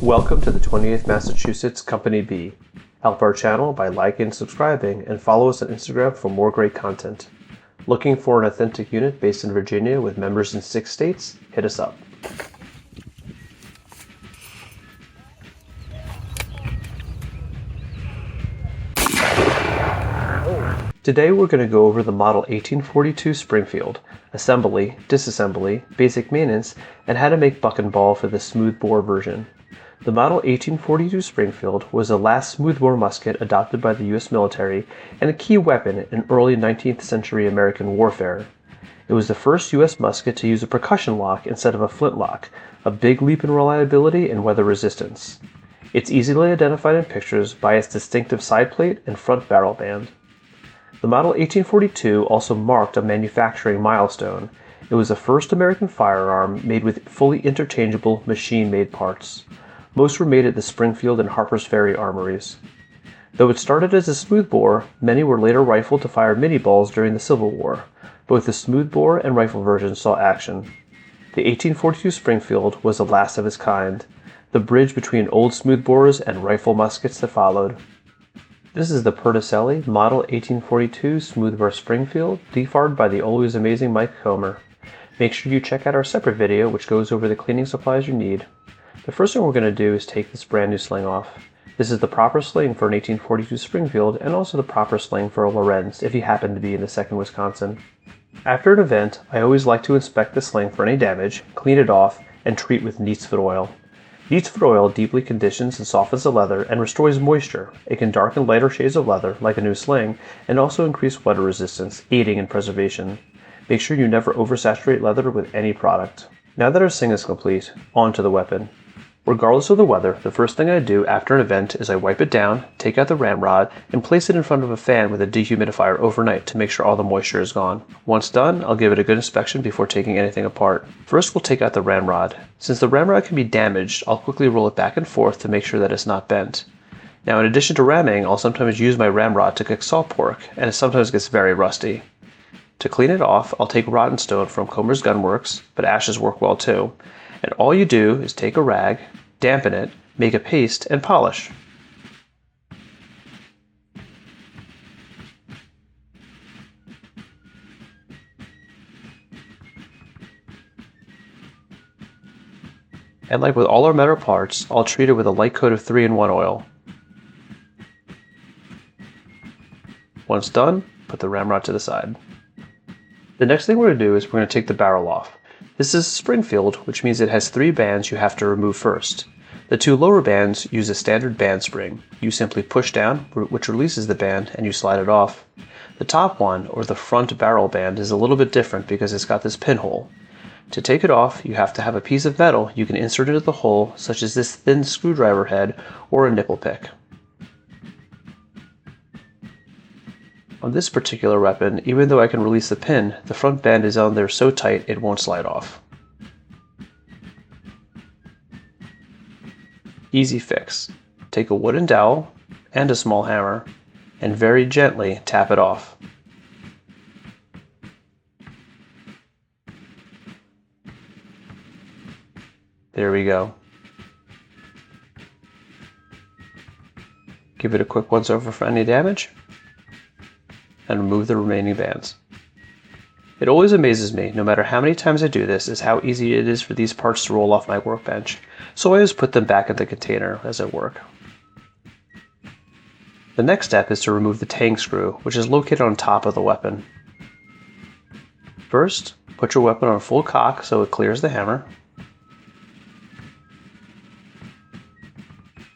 Welcome to the 28th Massachusetts Company B. Help our channel by liking and subscribing, and follow us on Instagram for more great content. Looking for an authentic unit based in Virginia with members in 6 states? Hit us up. Today we're going to go over the Model 1842 Springfield, assembly, disassembly, basic maintenance, and how to make buck and ball for the smoothbore version. The Model 1842 Springfield was the last smoothbore musket adopted by the U.S. military and a key weapon in early 19th century American warfare. It was the first U.S. musket to use a percussion lock instead of a flintlock, a big leap in reliability and weather resistance. It's easily identified in pictures by its distinctive side plate and front barrel band. The Model 1842 also marked a manufacturing milestone. It was the first American firearm made with fully interchangeable machine-made parts. Most were made at the Springfield and Harper's Ferry armories. Though it started as a smoothbore, many were later rifled to fire mini balls during the Civil War. Both the smoothbore and rifle versions saw action. The 1842 Springfield was the last of its kind, the bridge between old smoothbores and rifle muskets that followed. This is the Pedersoli Model 1842 Smoothbore Springfield, defarred by the always amazing Mike Comer. Make sure you check out our separate video which goes over the cleaning supplies you need. The first thing we're going to do is take this brand new sling off. This is the proper sling for an 1842 Springfield and also the proper sling for a Lorenz if you happen to be in the 2nd Wisconsin. After an event, I always like to inspect the sling for any damage, clean it off, and treat with Neatsfoot oil. Neatsfoot oil deeply conditions and softens the leather and restores moisture. It can darken lighter shades of leather, like a new sling, and also increase weather resistance, aiding in preservation. Make sure you never oversaturate leather with any product. Now that our sling is complete, on to the weapon. Regardless of the weather, the first thing I do after an event is I wipe it down, take out the Ramrod, and place it in front of a fan with a dehumidifier overnight to make sure all the moisture is gone. Once done, I'll give it a good inspection before taking anything apart. First, we'll take out the Ramrod. Since the Ramrod can be damaged, I'll quickly roll it back and forth to make sure that it's not bent. Now, in addition to ramming, I'll sometimes use my Ramrod to cook salt pork, and it sometimes gets very rusty. To clean it off, I'll take rottenstone from Comer's Gunworks, but ashes work well too. And all you do is take a rag, dampen it, make a paste, and polish. And like with all our metal parts, I'll treat it with a light coat of 3-in-1 oil. Once done, put the ramrod to the side. The next thing we're going to do is we're going to take the barrel off. This is Springfield, which means it has 3 bands you have to remove first. The 2 lower bands use a standard band spring. You simply push down, which releases the band, and you slide it off. The top one, or the front barrel band, is a little bit different because it's got this pinhole. To take it off, you have to have a piece of metal you can insert into the hole, such as this thin screwdriver head or a nipple pick. On this particular weapon, even though I can release the pin, the front band is on there so tight it won't slide off. Easy fix. Take a wooden dowel and a small hammer and very gently tap it off. There we go. Give it a quick once over for any damage, and remove the remaining bands. It always amazes me, no matter how many times I do this, is how easy it is for these parts to roll off my workbench, so I always put them back in the container as I work. The next step is to remove the tang screw, which is located on top of the weapon. First, put your weapon on full cock so it clears the hammer.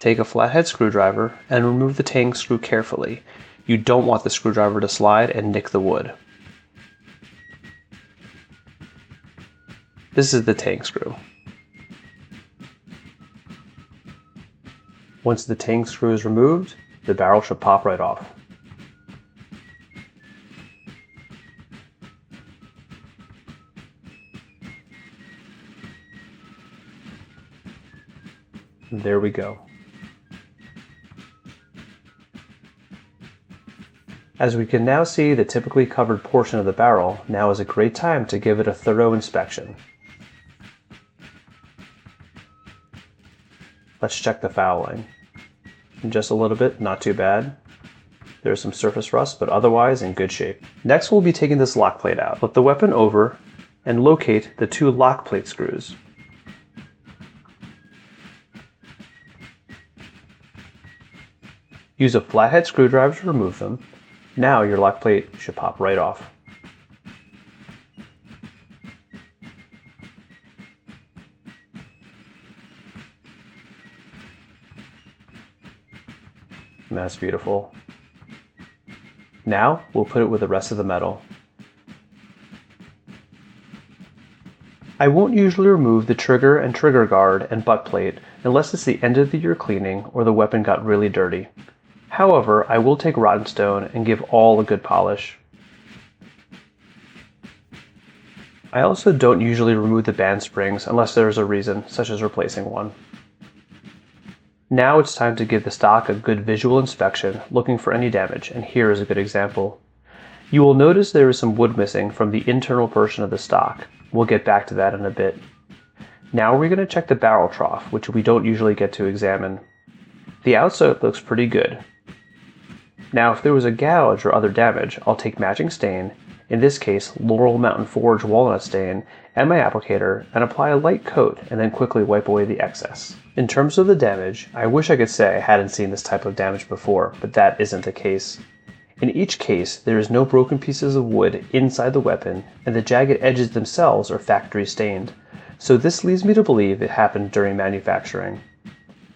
Take a flathead screwdriver and remove the tang screw carefully. You don't want the screwdriver to slide and nick the wood. This is the tang screw. Once the tang screw is removed, the barrel should pop right off. There we go. As we can now see the typically covered portion of the barrel, now is a great time to give it a thorough inspection. Let's check the fouling. Just a little bit, not too bad. There's some surface rust, but otherwise in good shape. Next we'll be taking this lock plate out. Flip the weapon over and locate the 2 lock plate screws. Use a flathead screwdriver to remove them. Now your lock plate should pop right off. And that's beautiful. Now we'll put it with the rest of the metal. I won't usually remove the trigger and trigger guard and butt plate unless it's the end of the year cleaning or the weapon got really dirty. However, I will take rottenstone and give all a good polish. I also don't usually remove the band springs unless there is a reason, such as replacing one. Now it's time to give the stock a good visual inspection, looking for any damage, and here is a good example. You will notice there is some wood missing from the internal portion of the stock. We'll get back to that in a bit. Now we're going to check the barrel trough, which we don't usually get to examine. The outside looks pretty good. Now if there was a gouge or other damage, I'll take matching stain, in this case Laurel Mountain Forge walnut stain, and my applicator, and apply a light coat and then quickly wipe away the excess. In terms of the damage, I wish I could say I hadn't seen this type of damage before, but that isn't the case. In each case, there is no broken pieces of wood inside the weapon, and the jagged edges themselves are factory stained, so this leads me to believe it happened during manufacturing.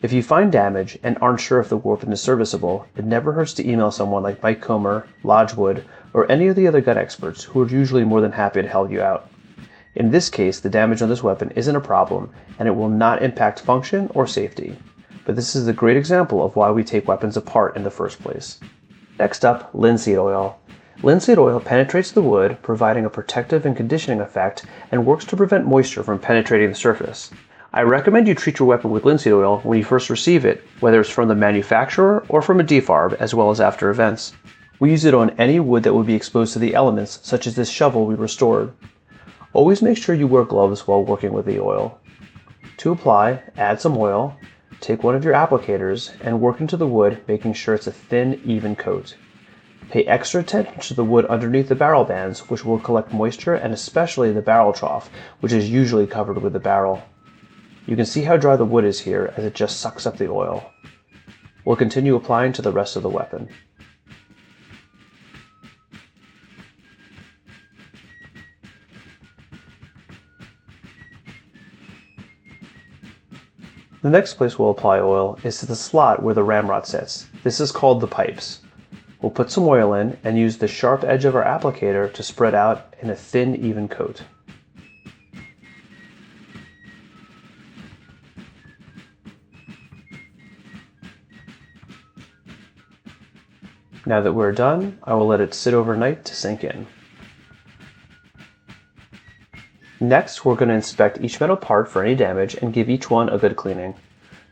If you find damage and aren't sure if the weapon is serviceable, it never hurts to email someone like Mike Comer, Lodgewood, or any of the other gun experts who are usually more than happy to help you out. In this case, the damage on this weapon isn't a problem, and it will not impact function or safety. But this is a great example of why we take weapons apart in the first place. Next up, linseed oil. Linseed oil penetrates the wood, providing a protective and conditioning effect, and works to prevent moisture from penetrating the surface. I recommend you treat your weapon with linseed oil when you first receive it, whether it's from the manufacturer or from a defarb, as well as after events. We use it on any wood that would be exposed to the elements, such as this shovel we restored. Always make sure you wear gloves while working with the oil. To apply, add some oil, take one of your applicators, and work into the wood, making sure it's a thin, even coat. Pay extra attention to the wood underneath the barrel bands, which will collect moisture, and especially the barrel trough, which is usually covered with the barrel. You can see how dry the wood is here as it just sucks up the oil. We'll continue applying to the rest of the weapon. The next place we'll apply oil is to the slot where the ramrod sits. This is called the pipes. We'll put some oil in and use the sharp edge of our applicator to spread out in a thin, even coat. Now that we're done, I will let it sit overnight to sink in. Next, we're going to inspect each metal part for any damage and give each one a good cleaning.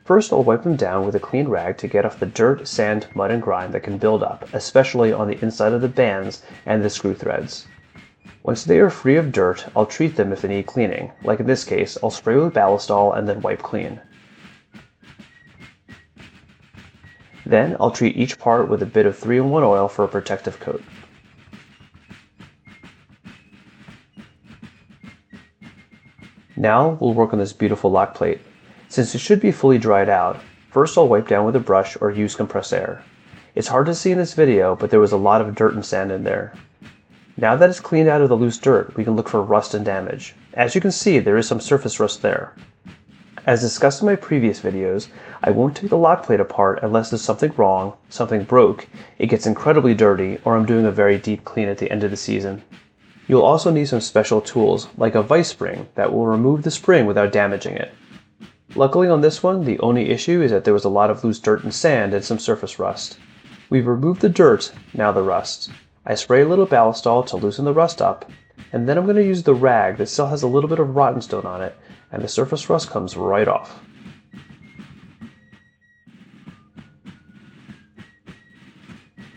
First, I'll wipe them down with a clean rag to get off the dirt, sand, mud, and grime that can build up, especially on the inside of the bands and the screw threads. Once they are free of dirt, I'll treat them if they need cleaning. Like in this case, I'll spray with Ballistol and then wipe clean. Then, I'll treat each part with a bit of 3-in-1 oil for a protective coat. Now we'll work on this beautiful lock plate. Since it should be fully dried out, first I'll wipe down with a brush or use compressed air. It's hard to see in this video, but there was a lot of dirt and sand in there. Now that it's cleaned out of the loose dirt, we can look for rust and damage. As you can see, there is some surface rust there. As discussed in my previous videos, I won't take the lock plate apart unless there's something wrong, something broke, it gets incredibly dirty, or I'm doing a very deep clean at the end of the season. You'll also need some special tools, like a vice spring, that will remove the spring without damaging it. Luckily on this one, the only issue is that there was a lot of loose dirt and sand and some surface rust. We've removed the dirt, now the rust. I spray a little Ballistol to loosen the rust up, and then I'm going to use the rag that still has a little bit of rottenstone on it, and the surface rust comes right off.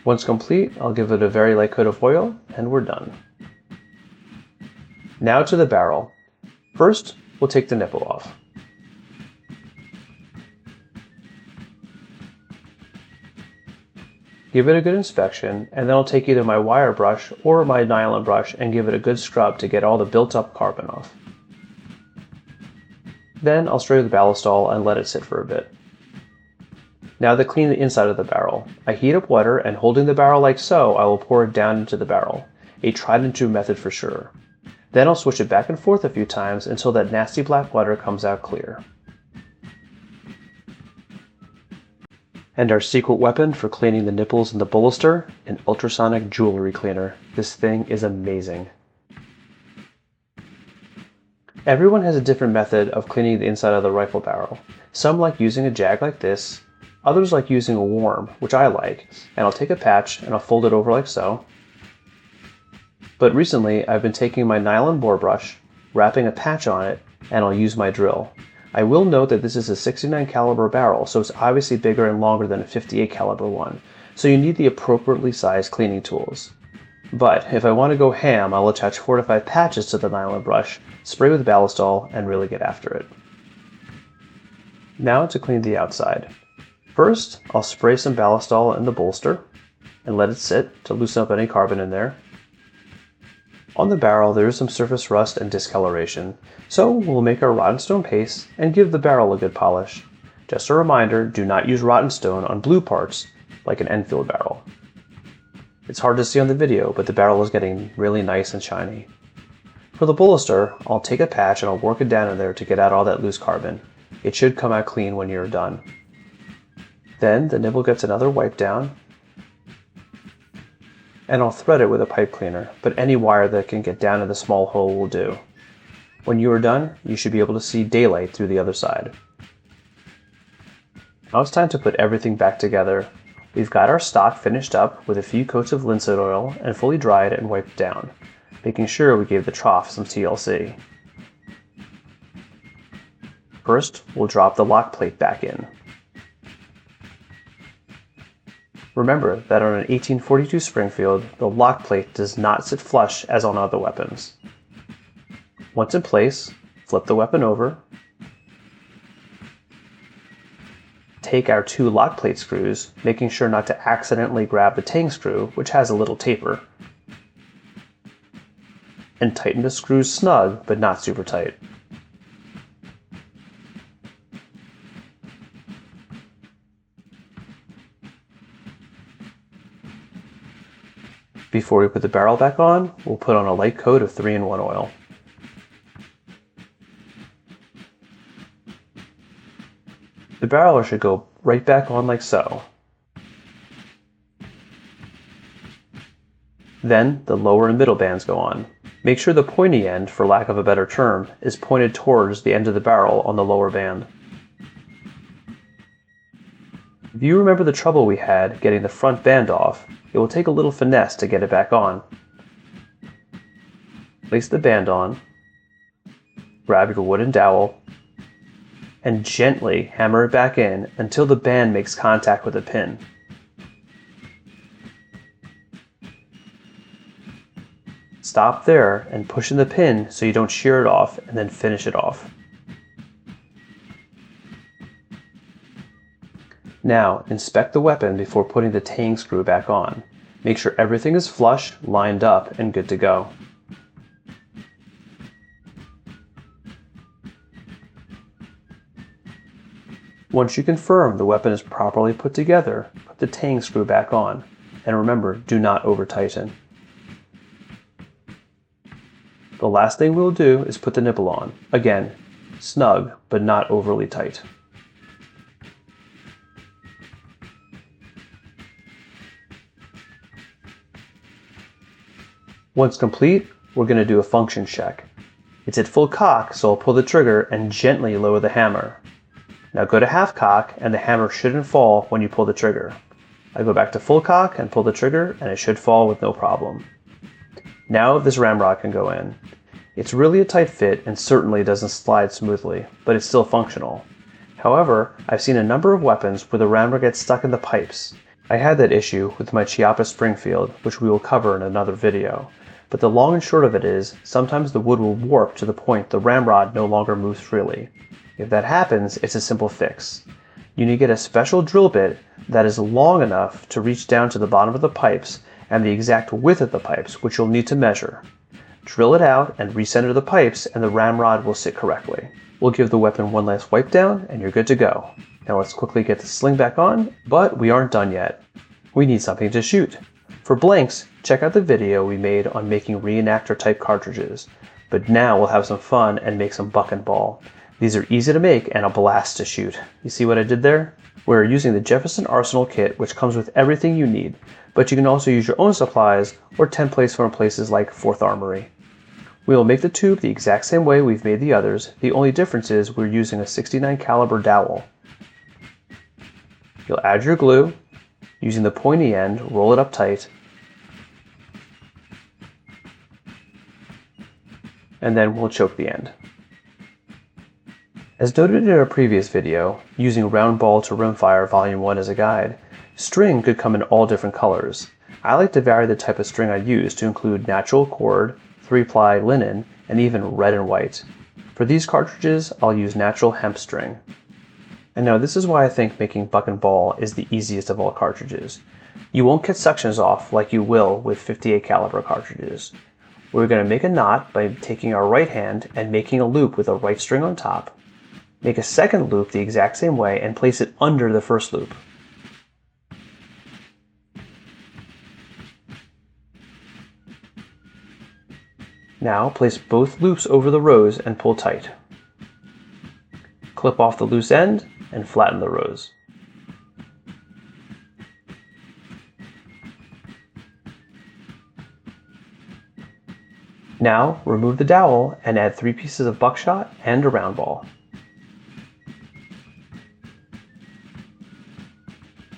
Once complete, I'll give it a very light coat of oil, and we're done. Now to the barrel. First, we'll take the nipple off. Give it a good inspection, and then I'll take either my wire brush or my nylon brush and give it a good scrub to get all the built-up carbon off. Then I'll spray with Ballistol and let it sit for a bit. Now to clean the inside of the barrel. I heat up water, and holding the barrel like so, I will pour it down into the barrel. A tried and true method for sure. Then I'll switch it back and forth a few times until that nasty black water comes out clear. And our secret weapon for cleaning the nipples in the Ballistol, an ultrasonic jewelry cleaner. This thing is amazing. Everyone has a different method of cleaning the inside of the rifle barrel. Some like using a jag like this, others like using a worm, which I like, and I'll take a patch and I'll fold it over like so. But recently I've been taking my nylon bore brush, wrapping a patch on it, and I'll use my drill. I will note that this is a 69 caliber barrel, so it's obviously bigger and longer than a 58 caliber one, so you need the appropriately sized cleaning tools. But if I want to go ham, I'll attach 4 to 5 patches to the nylon brush, spray with Ballistol, and really get after it. Now to clean the outside. First, I'll spray some Ballistol in the bolster and let it sit to loosen up any carbon in there. On the barrel there is some surface rust and discoloration, so we'll make our rottenstone paste and give the barrel a good polish. Just a reminder, do not use rottenstone on blue parts like an Enfield barrel. It's hard to see on the video, but the barrel is getting really nice and shiny. For the Ballistol, I'll take a patch and I'll work it down in there to get out all that loose carbon. It should come out clean when you're done. Then the nibble gets another wipe down, and I'll thread it with a pipe cleaner, but any wire that can get down in the small hole will do. When you are done, you should be able to see daylight through the other side. Now it's time to put everything back together. We've got our stock finished up with a few coats of linseed oil and fully dried and wiped down, making sure we gave the trough some TLC. First, we'll drop the Lockplate back in. Remember that on an 1842 Springfield, the Lockplate does not sit flush as on other weapons. Once in place, flip the weapon over, take our 2 Lockplate screws, making sure not to accidentally grab the tang screw, which has a little taper, and tighten the screws snug but not super tight. Before we put the barrel back on, we'll put on a light coat of 3-in-1 oil. The barrel should go right back on like so. Then the lower and middle bands go on. Make sure the pointy end, for lack of a better term, is pointed towards the end of the barrel on the lower band. If you remember the trouble we had getting the front band off, it will take a little finesse to get it back on. Place the band on, grab your wooden dowel, and gently hammer it back in until the band makes contact with the pin. Stop there and push in the pin so you don't shear it off, and then finish it off. Now, inspect the weapon before putting the tang screw back on. Make sure everything is flush, lined up, and good to go. Once you confirm the weapon is properly put together, put the tang screw back on. And remember, do not over-tighten. The last thing we'll do is put the nipple on. Again, snug, but not overly tight. Once complete, we're going to do a function check. It's at full cock, so I'll pull the trigger and gently lower the hammer. Now go to half cock, and the hammer shouldn't fall when you pull the trigger. I go back to full cock and pull the trigger, and it should fall with no problem. Now this ramrod can go in. It's really a tight fit and certainly doesn't slide smoothly, but it's still functional. However, I've seen a number of weapons where the ramrod gets stuck in the pipes. I had that issue with my Chiappa Springfield, which we will cover in another video. But the long and short of it is, sometimes the wood will warp to the point the ramrod no longer moves freely. If that happens, it's a simple fix. You need to get a special drill bit that is long enough to reach down to the bottom of the pipes and the exact width of the pipes, which you'll need to measure. Drill it out and recenter the pipes, and the ramrod will sit correctly. We'll give the weapon one last wipe down and you're good to go. Now let's quickly get the sling back on, but we aren't done yet. We need something to shoot. For blanks, check out the video we made on making reenactor type cartridges. But now we'll have some fun and make some buck and ball. These are easy to make and a blast to shoot. You see what I did there? We're using the Jefferson Arsenal kit, which comes with everything you need, but you can also use your own supplies or templates from places like 4th Armory. We will make the tube the exact same way we've made the others. The only difference is we're using a 69 caliber dowel. You'll add your glue. Using the pointy end, roll it up tight, and then we'll choke the end. As noted in our previous video, using round ball to rimfire volume 1 as a guide, string could come in all different colors. I like to vary the type of string I use to include natural cord, 3-ply linen, and even red and white. For these cartridges, I'll use natural hemp string. And now this is why I think making buck and ball is the easiest of all cartridges. You won't get sections off like you will with 58 caliber cartridges. We're going to make a knot by taking our right hand and making a loop with a right string on top. Make a second loop the exact same way and place it under the first loop. Now place both loops over the rose and pull tight. Clip off the loose end and flatten the rose. Now remove the dowel and add 3 pieces of buckshot and a round ball.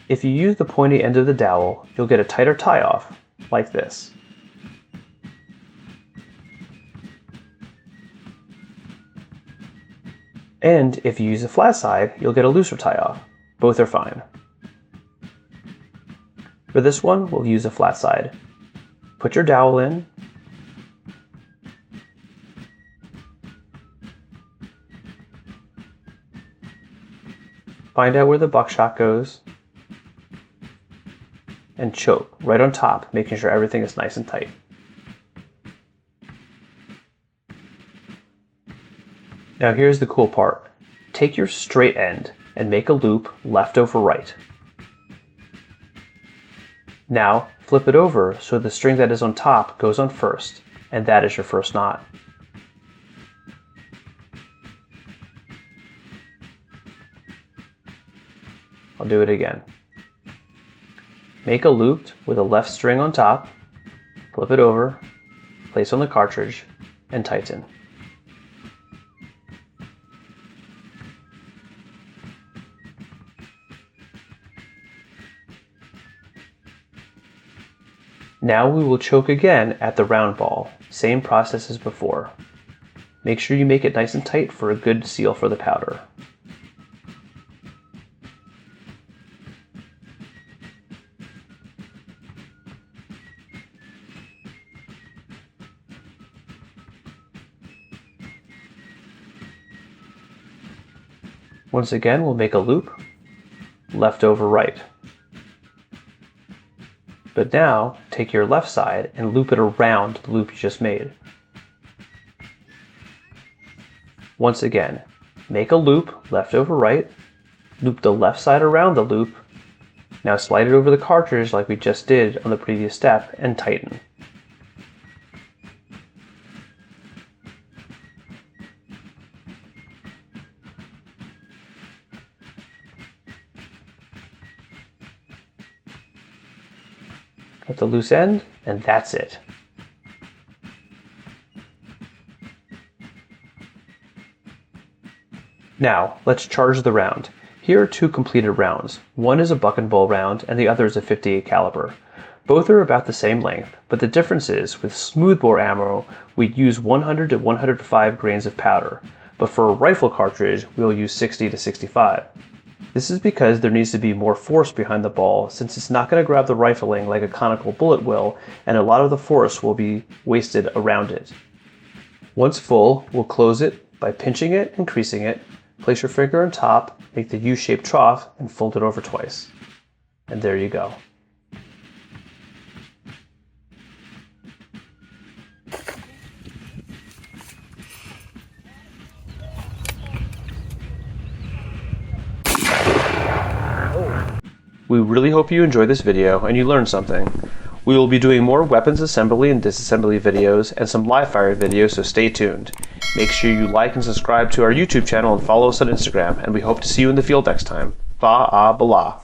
If you use the pointy end of the dowel, you'll get a tighter tie-off, like this. And if you use a flat side, you'll get a looser tie-off. Both are fine. For this one, we'll use a flat side. Put your dowel in. Find out where the buckshot goes. And choke right on top, making sure everything is nice and tight. Now here's the cool part. Take your straight end and make a loop left over right. Now flip it over so the string that is on top goes on first, and that is your first knot. I'll do it again. Make a loop with a left string on top, flip it over, place on the cartridge, and tighten. Now we will choke again at the round ball, same process as before. Make sure you make it nice and tight for a good seal for the powder. Once again, we'll make a loop, left over right. But now, take your left side and loop it around the loop you just made. Once again, make a loop, left over right, loop the left side around the loop, now slide it over the cartridge like we just did on the previous step and tighten. At the loose end, and that's it. Now, let's charge the round. Here are 2 completed rounds. One is a buck and ball round, and the other is a 58 caliber. Both are about the same length, but the difference is, with smoothbore ammo, we'd use 100 to 105 grains of powder, but for a rifle cartridge, we'll use 60 to 65. This is because there needs to be more force behind the ball, since it's not going to grab the rifling like a conical bullet will, and a lot of the force will be wasted around it. Once full, we'll close it by pinching it and creasing it, place your finger on top, make the U-shaped trough, and fold it over twice. And there you go. We really hope you enjoyed this video and you learned something. We will be doing more weapons assembly and disassembly videos and some live fire videos, so stay tuned. Make sure you like and subscribe to our YouTube channel and follow us on Instagram, and we hope to see you in the field next time. Ba-ah-bala.